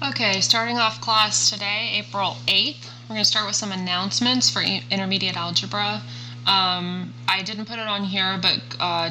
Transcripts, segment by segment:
Okay, starting off class today, April 8th. We're going to start with some announcements for intermediate algebra. I didn't put it on here, but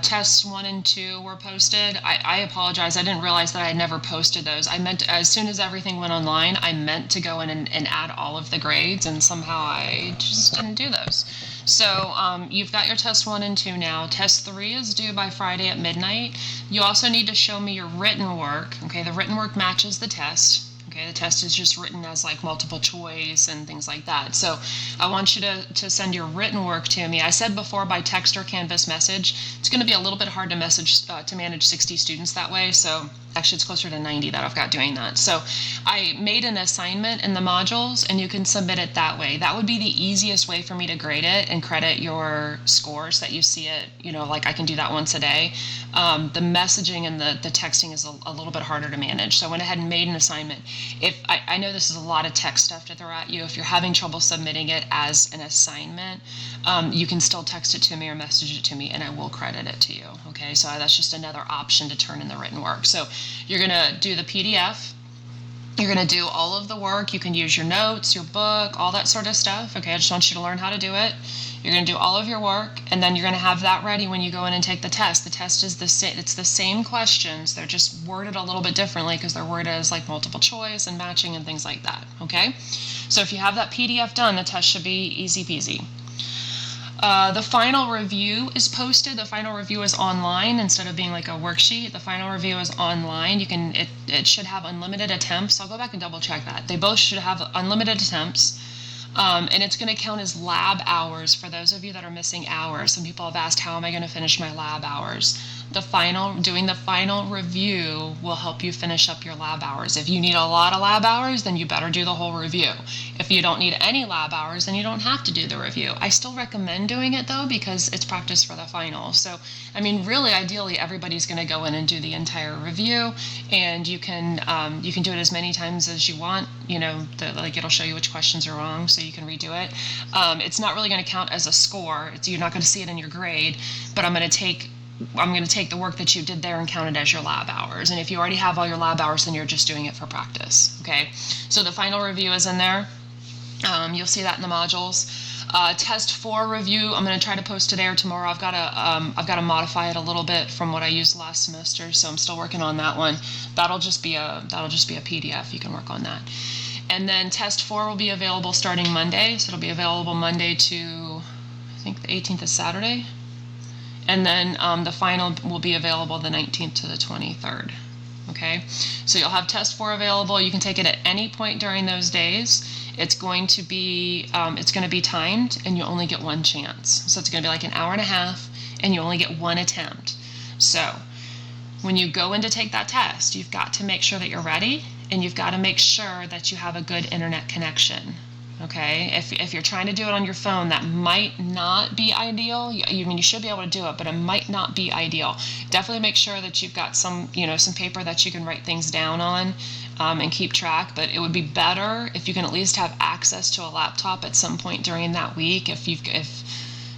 tests 1 and 2 were posted. I apologize. I didn't realize that I had never posted those. I meant, as soon as everything went online, I meant to go in and add all of the grades, and somehow I just didn't do those. So you've got your test 1 and 2 now. Test 3 is due by Friday at midnight. You also need to show me your written work. Okay, the written work matches the test. Okay, the test is just written as like multiple choice and things like that. So I want you to send your written work to me. I said before by text or Canvas message. It's going to be a little bit hard to to manage 60 students that way. So actually it's closer to 90 that I've got doing that. So I made an assignment in the modules and you can submit it that way. That would be the easiest way for me to grade it and credit your scores that you see it, like I can do that once a day. The messaging and the texting is a little bit harder to manage. So I went ahead and made an assignment. If I know this is a lot of text stuff to throw at you, if you're having trouble submitting it as an assignment, you can still text it to me or message it to me and I will credit it to you. Okay, so that's just another option to turn in the written work. So you're going to do the PDF. You're going to do all of the work. You can use your notes, your book, all that sort of stuff. Okay, I just want you to learn how to do it. You're going to do all of your work, and then you're going to have that ready when you go in and take the test. The test is the same. It's the same questions. They're just worded a little bit differently because they're worded as like multiple choice and matching and things like that. Okay, so if you have that PDF done, the test should be easy peasy. The final review is posted. The final review is online instead of being like a worksheet. The final review is online. It should have unlimited attempts. I'll go back and double check that. They both should have unlimited attempts. And it's going to count as lab hours for those of you that are missing hours. Some people have asked, how am I going to finish my lab hours? Doing the final review will help you finish up your lab hours. If you need a lot of lab hours, then you better do the whole review. If you don't need any lab hours, then you don't have to do the review. I still recommend doing it though, because it's practice for the final. So, I mean, really, ideally, everybody's going to go in and do the entire review, and you can do it as many times as you want. It'll show you which questions are wrong, so you can redo it. It's not really going to count as a score. You're not going to see it in your grade, but I'm going to take the work that you did there and count it as your lab hours. And if you already have all your lab hours, then you're just doing it for practice. Okay, so the final review is in there. You'll see that in the modules. Test 4 review, I'm going to try to post today or tomorrow. I've got to modify it a little bit from what I used last semester, so I'm still working on that one. That'll just be a PDF. You can work on that. And then test 4 will be available starting Monday. So it'll be available Monday to, I think the 18th is Saturday. And then the final will be available the 19th to the 23rd. Okay, so you'll have test 4 available. You can take it at any point during those days. It's going to be timed, and you only get one chance. So it's going to be like an hour and a half, and you only get one attempt. So when you go in to take that test, you've got to make sure that you're ready, and you've got to make sure that you have a good internet connection. Okay, if you're trying to do it on your phone, that might not be ideal. You should be able to do it, but it might not be ideal. Definitely make sure that you've got some paper that you can write things down on and keep track. But it would be better if you can at least have access to a laptop at some point during that week. If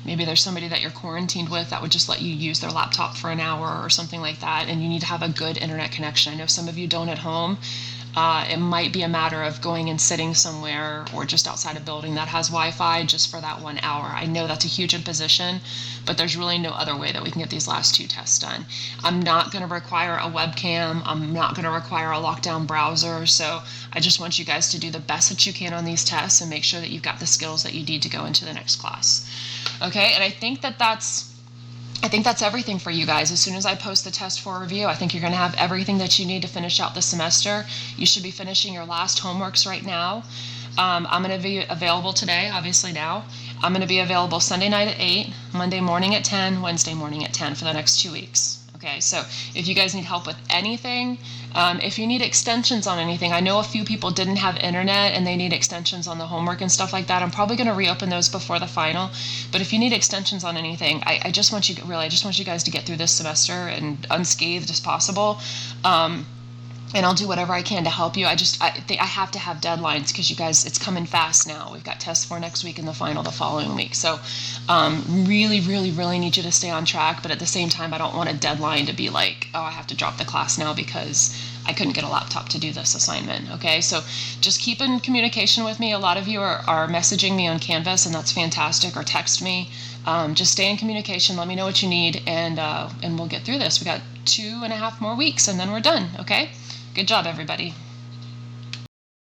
maybe there's somebody that you're quarantined with that would just let you use their laptop for an hour or something like that, and you need to have a good internet connection. I know some of you don't at home. It might be a matter of going and sitting somewhere or just outside a building that has Wi-Fi just for that 1 hour. I know that's a huge imposition, but there's really no other way that we can get these last 2 tests done. I'm not going to require a webcam. I'm not going to require a lockdown browser. So I just want you guys to do the best that you can on these tests and make sure that you've got the skills that you need to go into the next class. Okay, and I think that's everything for you guys. As soon as I post the test 4 review, I think you're going to have everything that you need to finish out the semester. You should be finishing your last homeworks right now. I'm going to be available today, obviously now. I'm going to be available Sunday night at 8, Monday morning at 10, Wednesday morning at 10 for the next 2 weeks. Okay, so if you guys need help with anything, if you need extensions on anything, I know a few people didn't have internet and they need extensions on the homework and stuff like that. I'm probably going to reopen those before the final. But if you need extensions on anything, I just want you guys to get through this semester and unscathed as possible. And I'll do whatever I can to help you. I think I have to have deadlines because you guys, it's coming fast now. We've got tests for next week and the final the following week. So really, really, really need you to stay on track. But at the same time, I don't want a deadline to be like, oh, I have to drop the class now because I couldn't get a laptop to do this assignment. Okay, so just keep in communication with me. A lot of you are messaging me on Canvas, and that's fantastic, or text me. Just stay in communication. Let me know what you need, and we'll get through this. We got 2.5 more weeks, and then we're done. Okay, good job, everybody.